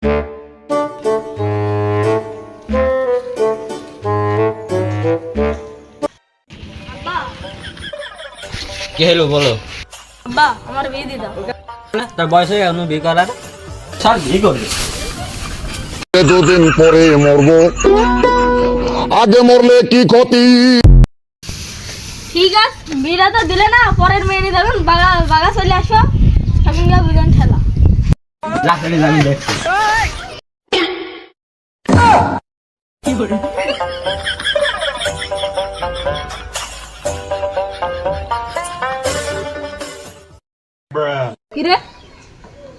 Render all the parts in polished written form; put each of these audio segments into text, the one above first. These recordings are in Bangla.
কি হলো বলো? আব্বা আমার বিয়ে দিয়ে দাও। তার বয়স হয়ে গেল বিয়ে করার? স্যার বিয়ে করবে। দুদিন পরে মরবো, আগে মরলে কি ক্ষতি? ঠিক আছে, বিয়েটা তো দিলে না, পরের মেয়ে নিয়ে যাবেন। বাগা চলে আসো, সঙ্গে বুঝেন ঠেলা। লাস্টে আমি দেখছি। কিরে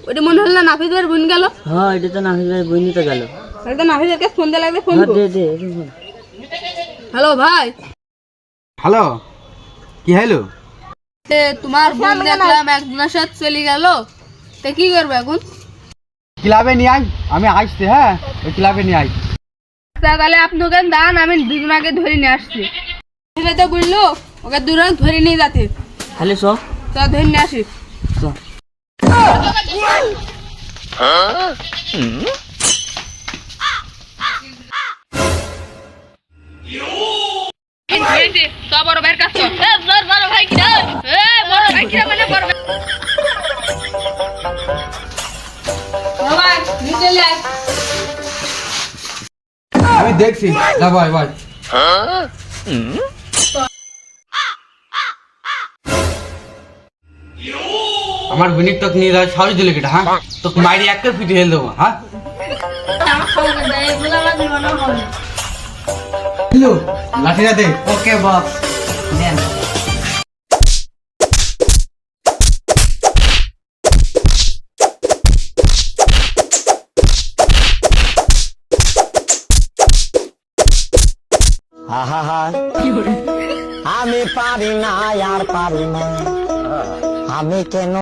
ওটা মনে হল না নাফিজের বোন গেল? হ্যাঁ এটা তো নাফিজের বোনই তো গেল। একদম নাফিজেরকে ফোন দিয়ে লাগবে। ফোন দে দে। হ্যালো ভাই। হ্যালো, কি হলো? তোমার বোন দেখলাম একজনের সাথে চলে গেল, তা কি করবে এখন? ক্লাবে নিয়ে আই, আমি আসছি। হ্যাঁ ওই ক্লাবে নিয়ে আই। তাহলে আপনাকে দান, আমি দুজনাকে ধরে নিয়ে আসছি। তো বুঝলো, ওকে দুজন ধরে নিয়ে যাতে। তাহলে সব তো ধরে নিয়ে আসি। বড় ভাইয়ের কাছে বড় ভাই কিনা, বড় ভাই কিনা মানে বড় ভাই নিচে লে। আমি দেখছি, যা ভাই ভাই। আমার বিনিক তোকে নিয়ে যাওয়ার সাহস দিলে কিটা? হ্যাঁ তোকে মাইরি একটা ফিটে হেল দেবো। হ্যাঁ লাঠিটা দে। ওকে বস নেন। আমি পারি না আর পারি না, আমি কেন